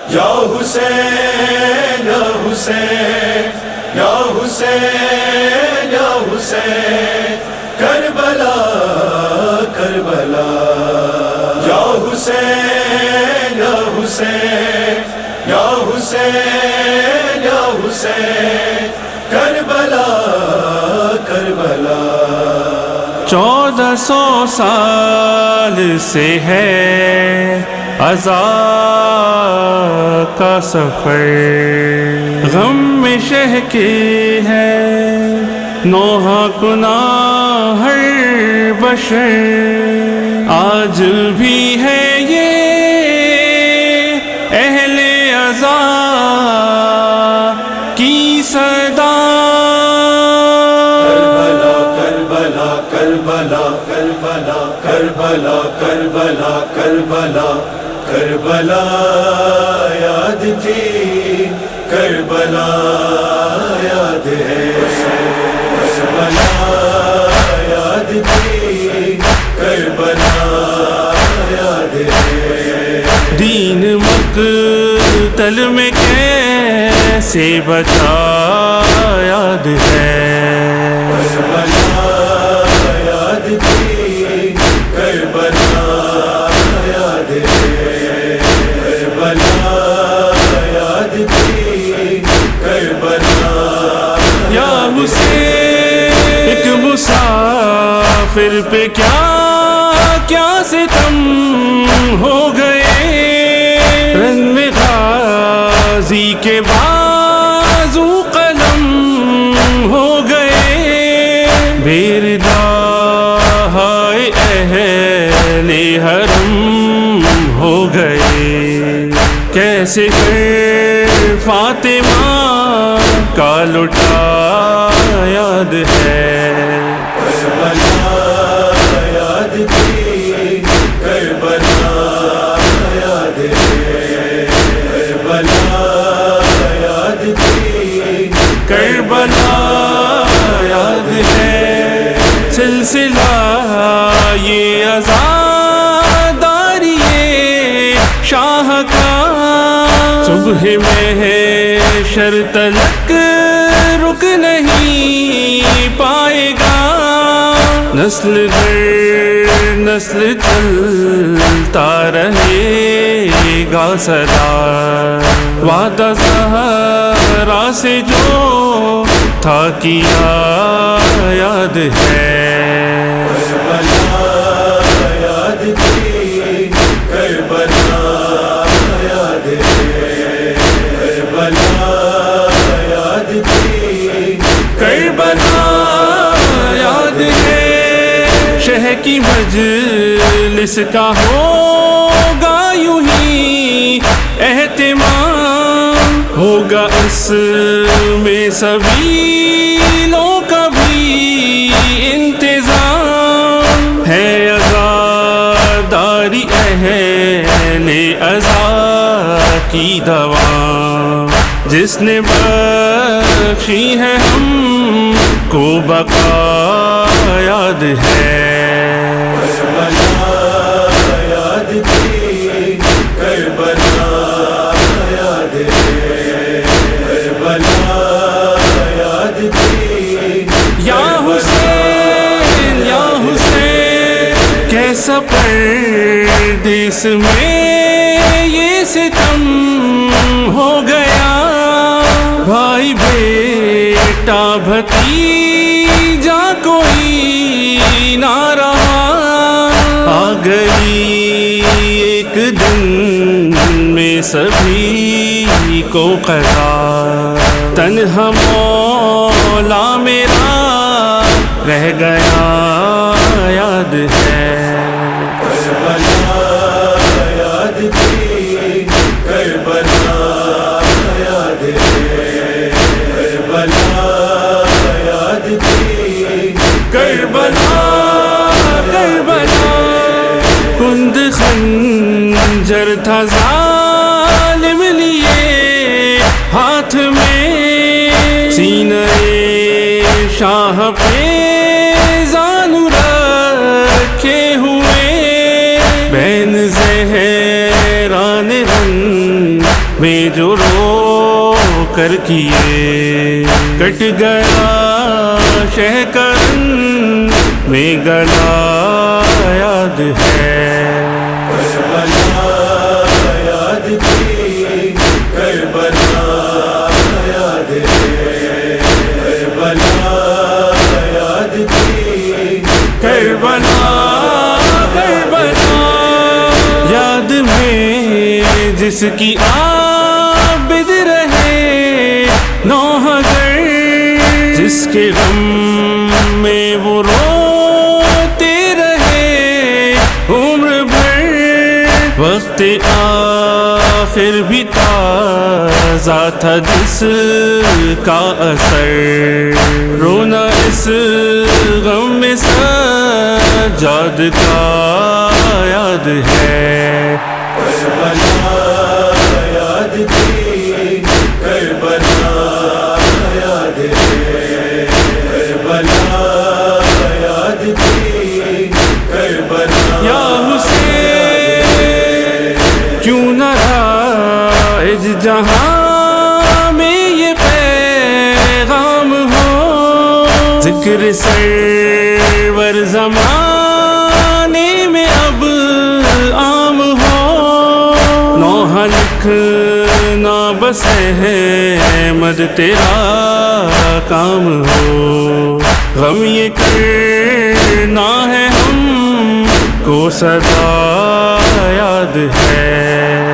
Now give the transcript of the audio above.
یا حسین یا حسین یا حسین یا حسین کربلا کربلا یا حسین یا حسین یا حسین یا حسین کربلا کربلا 1400 سال سے ہے عزا کا سفر، غم میں شہ کے ہے نوحہ کناں ہر بشر، آج بھی ہے یہ اہل عزا کی صدا۔ کربلا کربلا کربلا کربلا کربلا کربلا کربلا یاد تھی، کربلا یاد ہے، کربلا یاد تھی، کربلا یاد ہے۔ دین مقتل میں کیسے بچا یاد ہے، کربلا یاد تھی، کربلا یاد ہے، کربلا یاد تھی، کربلا۔ یا حسین ایک مسافر پہ کیا کیا ستم ہو گئے، رن میں غازی کے بازو قلم ہو گئے، بیردہ ہائے اہل حرم ہو گئے، کیسے کر فاطمہ کا لٹا یاد ہے، کربلا یاد تھی، کربلا یاد ہے، کربلا یاد تھی، کربلا یاد ہے۔ سلسلہ یہ عزاداری شاہ کا صبح میں ہے شر تلک رک نہیں پائے گا، نسل در نسل چلتا رہے گا سدا، وعدہ زہرا سے جو تھا کیا یاد ہے، کربلا یاد تھی، کربلا یاد ہے، کربلا یاد تھی، کربلا یاد ہے۔ شہ کی مجلس کا ہوگا یوں ہی اہتمام، ہوگا اس میں سبیلوں کا بھی انتظام، ہے عزاداری اہل عزا کی دوا، جس نے بخشی ہے ہم کو بقا یاد ہے، کربلا یاد تھی، کربلا یاد ہے، کربلا یاد تھی، یا حسین یا حسین کیسا پردیس میں یہ ستم ہو گیا، بھائی بیٹا بھتیجا کوئی نہ رہا، آ گئی ایک دن میں سبھی کو قضا، تنہا مولا میرا رہ گیا یاد ہے، کربلا یاد تھی، کربلا یاد ہے، کربلا یاد تھی، کربلا کربلا کند خنجر تھا ظالم لیے ہاتھ میں، سینہ شاہ پہ زانو رکھے ہوئے، بین زہران رن میں جو رو کر کیے، کٹ گیا شہ کرن میں گلا یاد ہے۔ کربلا یاد تھی، کربلا یاد ہے، کربلا یاد تھی، کربلا کربلا یاد میں جس کی عابد رہے نوح گر، جس کے غم میں وہ روتے رہے عمر بھر، وقت آخر بھی تازہ تھا جس کا اثر، رونا اس غم میں سجاد کا یاد ہے۔ کربلا یاد تھی، کربلا یاد ہے، کربلا یاد تھی، کربلا یا حسین کیوں نہ رائج جہاں میں یہ پیغام ہو، ذکر سرور زمانے میں اب عام ہو، نوحہ لکھنا بس احمد تیرا کام ہو، غم یہ کرنا ہے ہم کو سدا یاد ہے۔